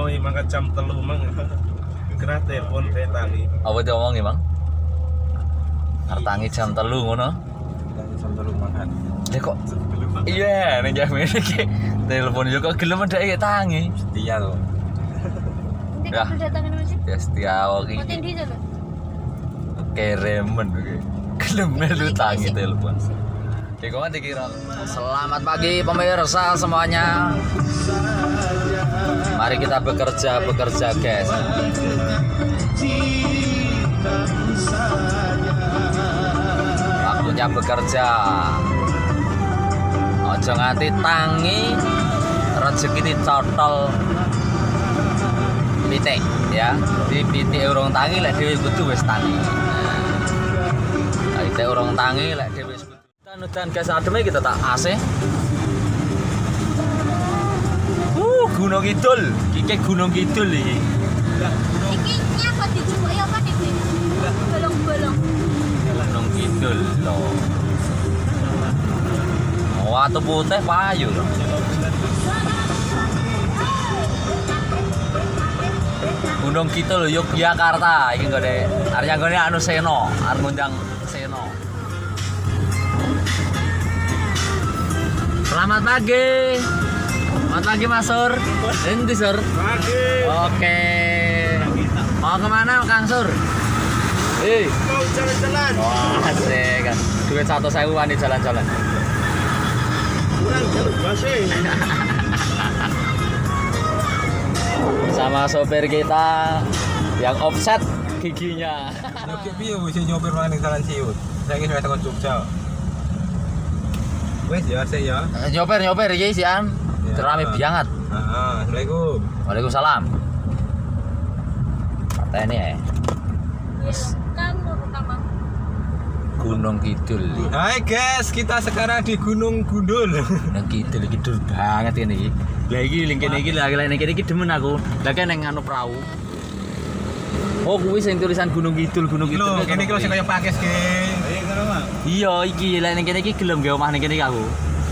ngomongi mangkat jam 3 mang. Kena telepon kayak tangi. Apa diomongi, Bang? Artangi jam 3 ngono. Jam 3 makan. Lah kok iya, ning jam iki telepon yo kok gelem ndek tangi. Setia tuh. Ya. Ya setia iki. Motin di sana. Keremen iki. Gelem melu tangi telepon. Oke, kok dikira. Selamat pagi pemirsa semuanya. Mari kita bekerja guys. Waktunya bekerja. Ojo nganti tangi rezeki dicotol pitik ya. Di pitik urung tangi lek dhewe kudu wis tangi. Nah, pitik urung tangi lek dhewe wis kudu. Udan gas ademe kita tak AC. Gunung Kidul. Iki Gunung Kidul iki. Iki nyapa dijupuk ya apa iki? Bolong-bolong. Gunung Kidul loh. Watu putih payu loh. Gunung Kidul Yogyakarta iki nggone arep nggone anu Seno, arep ngundang Seno. Selamat pagi. Selamat pagi Mas Sur. Endi Sur? Pagi. Oke. Mau kemana Kang Sur? Mau jalan-jalan. Wah, asik. Duit 1.000 wani jalan-jalan. Kurang jalur basi. Sama sopir kita yang offset giginya. Oke, piye wis nyopir nang Jalan Siut. Saiki wis tekan Jogja. Wes ya, sik ya. Nyopir iki sian. Ya. Rame banget. Heeh, Assalamualaikum. Waalaikumsalam. Katanya ya. Kamu pertama. Gunung Kidul. Hai guys, kita sekarang di Gunung Gundul. Gunung Kidul banget ini. Lah iki ning kene iki lagi ning kene iki demen aku. Lah kan ning anu perahu. Oh, kuwi sing tulisan Gunung Kidul. Lho, kene iki lho sing kaya pakis ki. Iya, ngono, Mang. Iya, iki lek ning kene iki gelem gawe omah ning kene iki aku.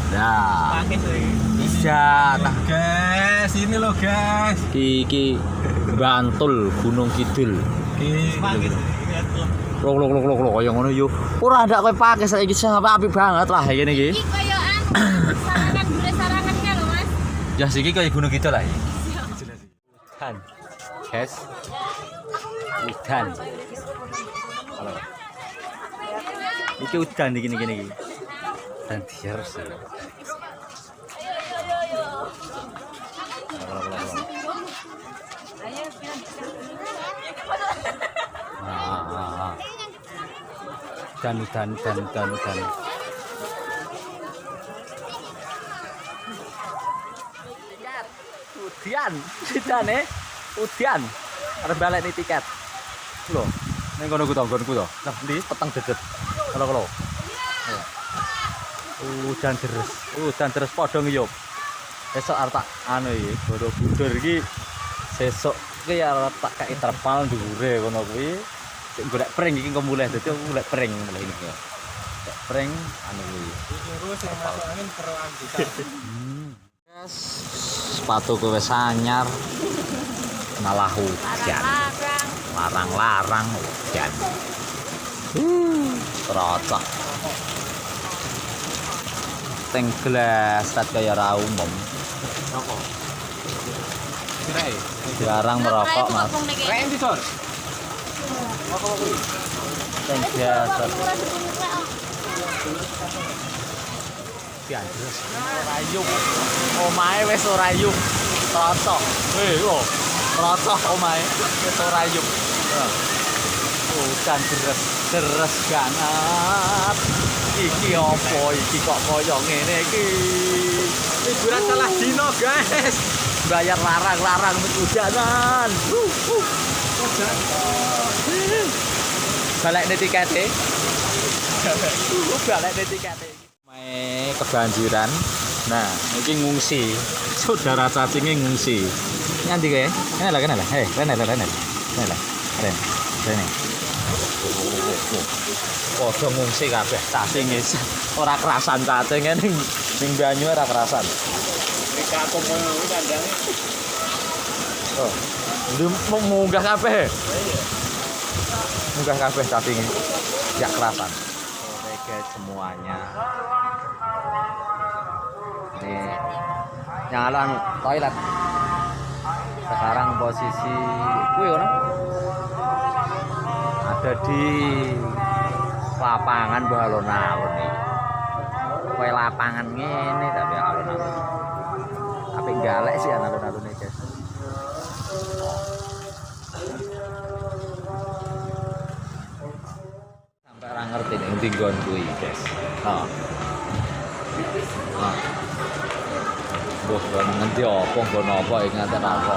Nah, Pakis iki. bisa tah. Guys, ini loh guys. Iki Bantul Gunung Kidul. Lho kaya ngono yo. Ora ndak kowe pakai saiki sampe apik banget lah kene iki. Iki koyoan sarangan gure sarangannya lho, Mas. Ya siki kaya Gunung Kidul lah. Udan. Guys. Udan. Halo. Iki udan iki iki. Dan diers. Dan udian arep balik nih tiket lho ning kono ku to nggonku to nah ndi peteng dedet kalau udan deres padha ngiyup esuk arep tak anu iki Borobudur iki sesuk iki arep tak kei terpal dhuwure kono kuwi sik golek pring iki engko mulih dadi golek pring mulih iki pring anu kuwi Terus yang masuk angin peroan kita. Guys, sepatuku wis anyar malah hujan larang hujan terocok teng gelas tat kaya ra umum Rokok. jarang merokok Mas Rem di sor. teng biasa Diandres rayung omahe wis ora yuk terocok lho terocok omahe wis ora yuk hujan deres banget iki opo iki kok kaya ngene iki liburan salah dino guys bayar larang hujanan balik nih tiketnya balik nih tiketnya kebanjiran. Nah, ini ngungsi. Saudara cacingnya ngungsi. Nanti kayak, kenal. Hei, kenal. Podo ngungsi kabeh cacingnya. Ora kerasan cacingnya ning banyu ora kerasan. Katung kono kandangnya. Oh. Mau munggah kabeh. Munggah kabeh tapi ya kerasan. Oke guys semuanya. Ini nyala toilet. Sekarang posisi kuwi ono. Ada di lapangan mbah alun-alun iki. Kowe lapangan ngene tapi alun-alun. Apik galek sih alun-alun iki, guys. Sampai ora ngerti nek ndi nggon kuwi, guys. Oh. Nah. Mbah ngendi apa nggon apa iki nganti apa.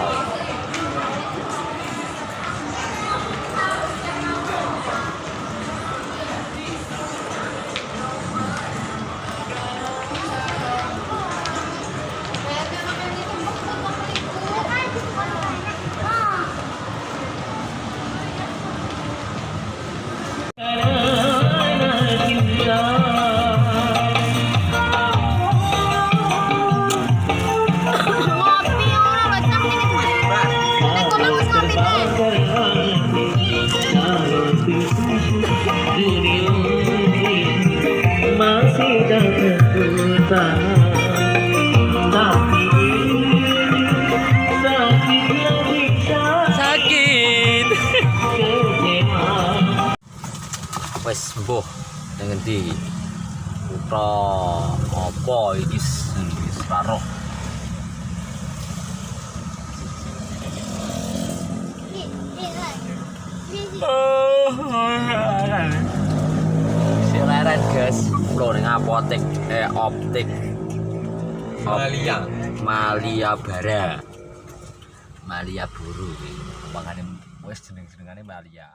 Sakit. Wes mbuh ning endi? Kutha apa iki wis ora roh. Si leren guys, lho ning apotek optik Malia Bara. Malia Buru iki. Makane wis jeneng-jenengane Malia.